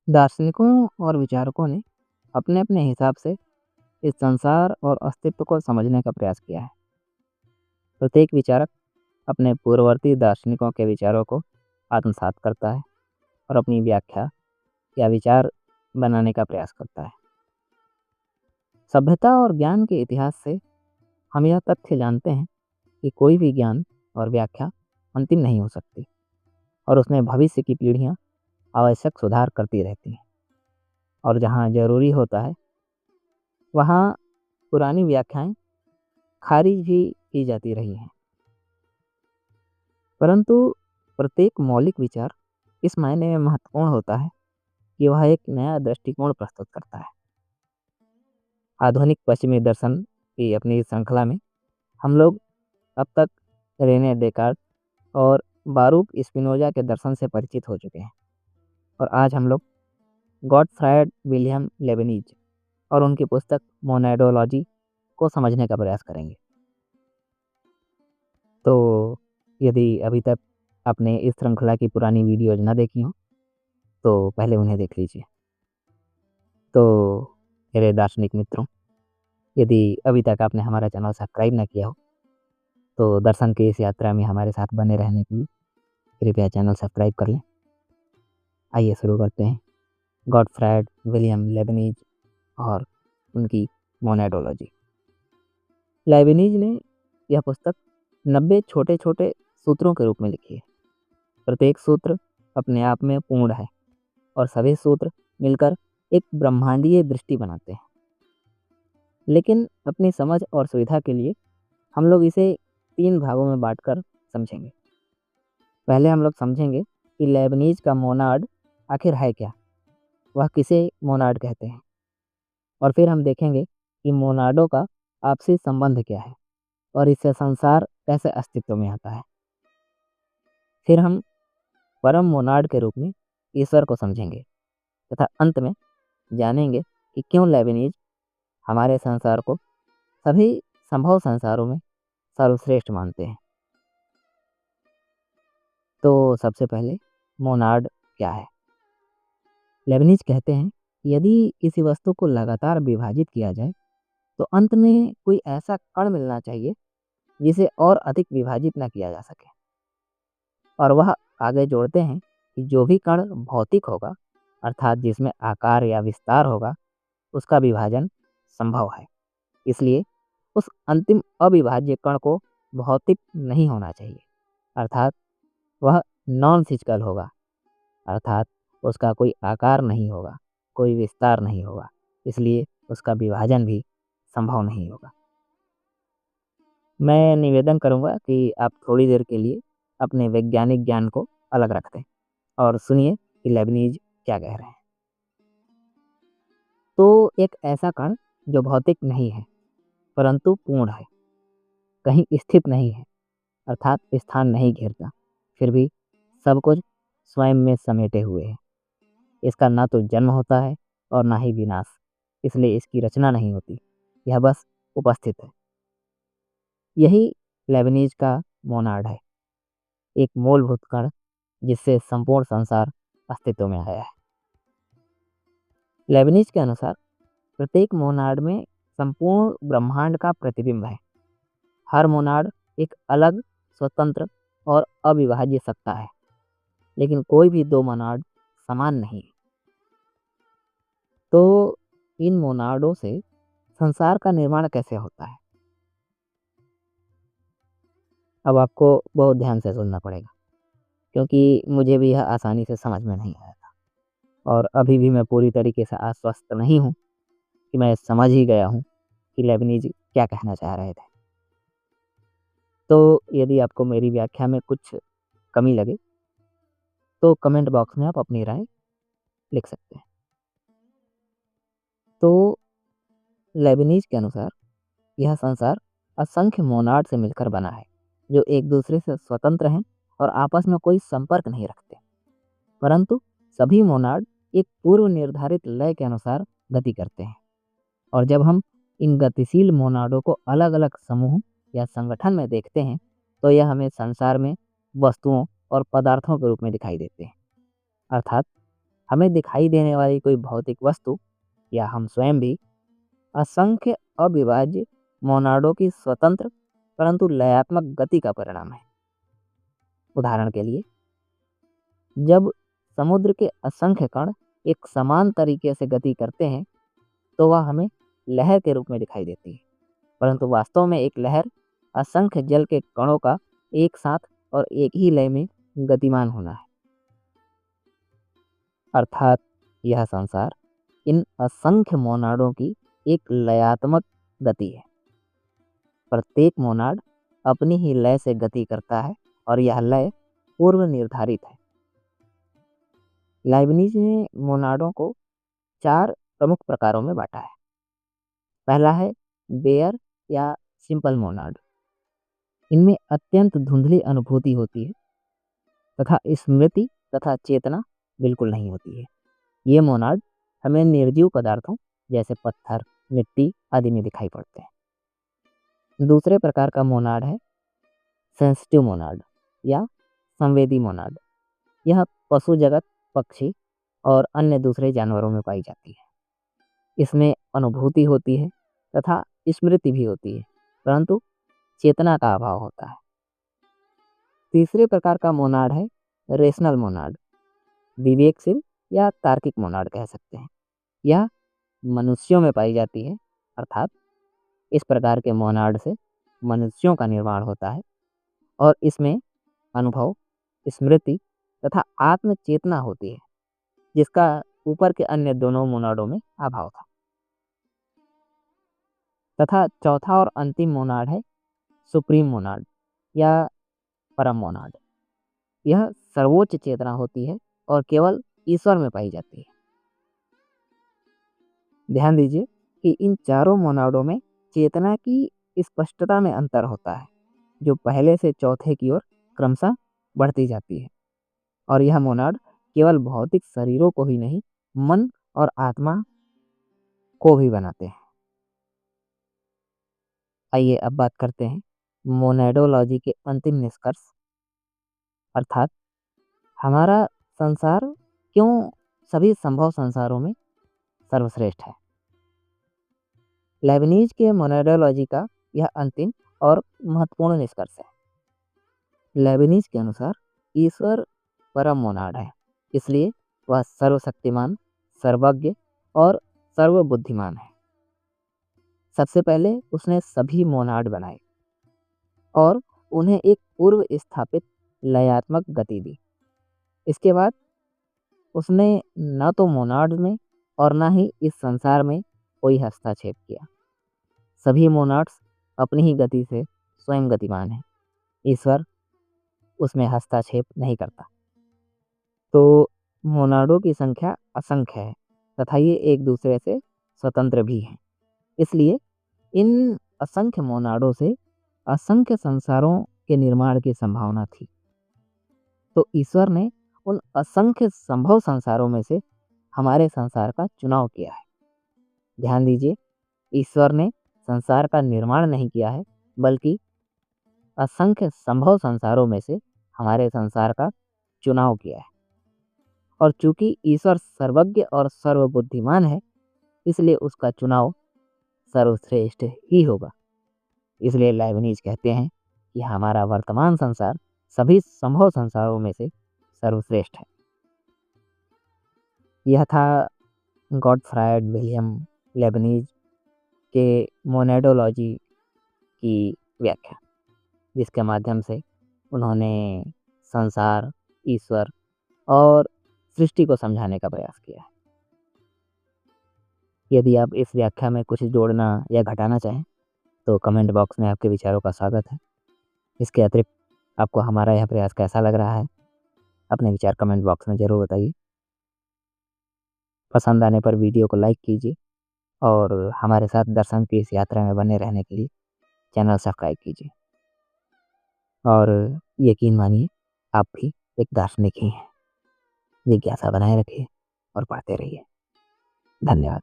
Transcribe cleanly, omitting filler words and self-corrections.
दार्शनिकों और विचारकों ने अपने अपने हिसाब से इस संसार और अस्तित्व को समझने का प्रयास किया है। प्रत्येक विचारक अपने पूर्ववर्ती दार्शनिकों के विचारों को आत्मसात करता है और अपनी व्याख्या या विचार बनाने का प्रयास करता है। सभ्यता और ज्ञान के इतिहास से हम यह तथ्य जानते हैं कि कोई भी ज्ञान और व्याख्या अंतिम नहीं हो सकती और उसमें भविष्य की पीढ़ियां आवश्यक सुधार करती रहती हैं। और जहाँ जरूरी होता है वहाँ पुरानी व्याख्याएं खारिज भी की जाती रही हैं। परंतु प्रत्येक मौलिक विचार इस मायने में महत्वपूर्ण होता है कि वह एक नया दृष्टिकोण प्रस्तुत करता है। आधुनिक पश्चिमी दर्शन की अपनी श्रृंखला में हम लोग अब तक रेने डेकार्ट और बारूक स्पिनोजा के दर्शन से परिचित हो चुके हैं और आज हम लोग गॉटफ्रायड विलियम लेबनिज और उनकी पुस्तक मोनैडोलॉजी को समझने का प्रयास करेंगे। तो यदि अभी तक आपने इस श्रृंखला की पुरानी वीडियोज ना देखी हो तो पहले उन्हें देख लीजिए। तो मेरे दार्शनिक मित्रों, यदि अभी तक आपने हमारा चैनल सब्सक्राइब ना किया हो तो दर्शन की इस यात्रा में हमारे साथ बने रहने के लिए कृपया चैनल सब्सक्राइब कर लें। आइए शुरू करते हैं गॉटफ्रायड विलियम लेबनिज और उनकी मोनैडोलॉजी। लेबनिज ने यह पुस्तक 90 छोटे छोटे सूत्रों के रूप में लिखी है। प्रत्येक सूत्र अपने आप में पूर्ण है और सभी सूत्र मिलकर एक ब्रह्मांडीय दृष्टि बनाते हैं। लेकिन अपनी समझ और सुविधा के लिए हम लोग इसे 3 भागों में बांटकर समझेंगे। पहले हम लोग समझेंगे कि लेबनीज का मोनाड आखिर है क्या, वह किसे मोनाड कहते हैं, और फिर हम देखेंगे कि मोनाडों का आपसी संबंध क्या है और इससे संसार कैसे अस्तित्व में आता है। फिर हम परम मोनाड के रूप में ईश्वर को समझेंगे तथा अंत में जानेंगे कि क्यों लेबनीज हमारे संसार को सभी संभव संसारों में सर्वश्रेष्ठ मानते हैं। तो सबसे पहले मोनाड क्या है? लेबनीज कहते हैं कि यदि किसी वस्तु को लगातार विभाजित किया जाए तो अंत में कोई ऐसा कण मिलना चाहिए जिसे और अधिक विभाजित ना किया जा सके। और वह आगे जोड़ते हैं कि जो भी कण भौतिक होगा अर्थात जिसमें आकार या विस्तार होगा उसका विभाजन संभव है। इसलिए उस अंतिम अविभाज्य कण को भौतिक नहीं होना चाहिए अर्थात वह नॉन फिजिकल होगा अर्थात उसका कोई आकार नहीं होगा, कोई विस्तार नहीं होगा, इसलिए उसका विभाजन भी संभव नहीं होगा। मैं निवेदन करूंगा कि आप थोड़ी देर के लिए अपने वैज्ञानिक ज्ञान को अलग रख दें और सुनिए कि लेबनीज क्या कह रहे हैं। तो एक ऐसा कण जो भौतिक नहीं है परंतु पूर्ण है, कहीं स्थित नहीं है अर्थात स्थान नहीं घेरता, फिर भी सब कुछ स्वयं में समेटे हुए है। इसका ना तो जन्म होता है और ना ही विनाश, इसलिए इसकी रचना नहीं होती, यह बस उपस्थित है। यही लेबनीज का मोनाड है, एक मूलभूत कण जिससे संपूर्ण संसार अस्तित्व में आया है। लेबनीज के अनुसार प्रत्येक मोनाड में संपूर्ण ब्रह्मांड का प्रतिबिंब है। हर मोनाड एक अलग, स्वतंत्र और अविभाज्य सत्ता है, लेकिन कोई भी दो मोनाड समान नहीं है। तो इन मोनाडों से संसार का निर्माण कैसे होता है? अब आपको बहुत ध्यान से सुनना पड़ेगा क्योंकि मुझे भी यह आसानी से समझ में नहीं आया था और अभी भी मैं पूरी तरीके से आश्वस्त नहीं हूँ कि मैं समझ ही गया हूँ कि लेबनीज क्या कहना चाह रहे थे। तो यदि आपको मेरी व्याख्या में कुछ कमी लगे तो कमेंट बॉक्स में आप अपनी राय लिख सकते हैं। तो लेबनीज के अनुसार यह संसार असंख्य मोनाड से मिलकर बना है जो एक दूसरे से स्वतंत्र हैं और आपस में कोई संपर्क नहीं रखते, परंतु सभी मोनाड एक पूर्व निर्धारित लय के अनुसार गति करते हैं। और जब हम इन गतिशील मोनाडों को अलग अलग समूह या संगठन में देखते हैं तो यह हमें संसार में वस्तुओं और पदार्थों के रूप में दिखाई देते हैं। अर्थात हमें दिखाई देने वाली कोई भौतिक वस्तु या हम स्वयं भी असंख्य अविभाज्य मोनाडों की स्वतंत्र परंतु लयात्मक गति का परिणाम है। उदाहरण के लिए, जब समुद्र के असंख्य कण एक समान तरीके से गति करते हैं तो वह हमें लहर के रूप में दिखाई देती है, परंतु वास्तव में एक लहर असंख्य जल के कणों का एक साथ और एक ही लय में गतिमान होना है। अर्थात यह संसार इन असंख्य मोनाडों की एक लयात्मक गति है। प्रत्येक मोनाड अपनी ही लय से गति करता है और यह लय पूर्व निर्धारित है। लाइबनिज ने मोनाडों को 4 प्रमुख प्रकारों में बांटा है। पहला है बेयर या सिंपल मोनाड। इनमें अत्यंत धुंधली अनुभूति होती है तथा स्मृति तथा चेतना बिल्कुल नहीं होती है। ये मोनाड हमें निर्जीव पदार्थों जैसे पत्थर, मिट्टी आदि में दिखाई पड़ते हैं। दूसरे प्रकार का मोनाड है सेंसिटिव मोनाड या संवेदी मोनाड। यह पशु जगत, पक्षी और अन्य दूसरे जानवरों में पाई जाती है। इसमें अनुभूति होती है तथा स्मृति भी होती है, परंतु चेतना का अभाव होता है। तीसरे प्रकार का मोनाड है रेशनल मोनाड, विवेकशील या तार्किक मोनाड कह सकते हैं। यह मनुष्यों में पाई जाती है, अर्थात इस प्रकार के मोनाड से मनुष्यों का निर्माण होता है और इसमें अनुभव, स्मृति तथा आत्म चेतना होती है, जिसका ऊपर के अन्य दोनों मोनाडों में अभाव था। तथा चौथा और अंतिम मोनाड है सुप्रीम मोनाड या परम मोनाड। यह सर्वोच्च चेतना होती है और केवल ईश्वर में पाई जाती है। ध्यान दीजिए कि इन चारों मोनाडों में चेतना की स्पष्टता में अंतर होता है, जो पहले से चौथे की ओर क्रमशः बढ़ती जाती है। और यह मोनाड केवल भौतिक शरीरों को ही नहीं, मन और आत्मा को भी बनाते हैं। आइए अब बात करते हैं मोनेडोलॉजी के अंतिम निष्कर्ष, अर्थात हमारा संसार क्यों सभी संभव संसारों में सर्वश्रेष्ठ है। लेबनीज के मोनेडोलॉजी का यह अंतिम और महत्वपूर्ण निष्कर्ष है। लेबनीज के अनुसार ईश्वर परम मोनाड है, इसलिए वह सर्वशक्तिमान, सर्वज्ञ और सर्वबुद्धिमान है। सबसे पहले उसने सभी मोनाड बनाए और उन्हें एक पूर्व स्थापित लयात्मक गति दी। इसके बाद उसने न तो मोनाड में और न ही इस संसार में कोई हस्तक्षेप किया। सभी मोनाड्स अपनी ही गति से स्वयं गतिमान हैं। ईश्वर उसमें हस्तक्षेप नहीं करता। तो मोनाडों की संख्या असंख्य है तथा ये एक दूसरे से स्वतंत्र भी हैं। इसलिए इन असंख्य मोनाडों से असंख्य संसारों के निर्माण की संभावना थी। तो ईश्वर ने उन असंख्य संभव संसारों में से हमारे संसार का चुनाव किया है। ध्यान दीजिए, ईश्वर ने संसार का निर्माण नहीं किया है, बल्कि असंख्य संभव संसारों में से हमारे संसार का चुनाव किया है। और चूंकि ईश्वर सर्वज्ञ और सर्वबुद्धिमान है, इसलिए उसका चुनाव सर्वश्रेष्ठ ही होगा। इसलिए लाइबनिज कहते हैं कि हमारा वर्तमान संसार सभी संभव संसारों में से सर्वश्रेष्ठ है। यह था गॉटफ्राइड विलियम लेबनीज के मोनेडोलॉजी की व्याख्या, जिसके माध्यम से उन्होंने संसार, ईश्वर और सृष्टि को समझाने का प्रयास किया है। यदि आप इस व्याख्या में कुछ जोड़ना या घटाना चाहें तो कमेंट बॉक्स में आपके विचारों का स्वागत है। इसके अतिरिक्त आपको हमारा यह प्रयास कैसा लग रहा है, अपने विचार कमेंट बॉक्स में ज़रूर बताइए। पसंद आने पर वीडियो को लाइक कीजिए और हमारे साथ दर्शन की इस यात्रा में बने रहने के लिए चैनल सब्सक्राइब कीजिए। और यकीन मानिए, आप भी एक दार्शनिक ही हैं। जिज्ञासा बनाए रखिए और पढ़ते रहिए। धन्यवाद।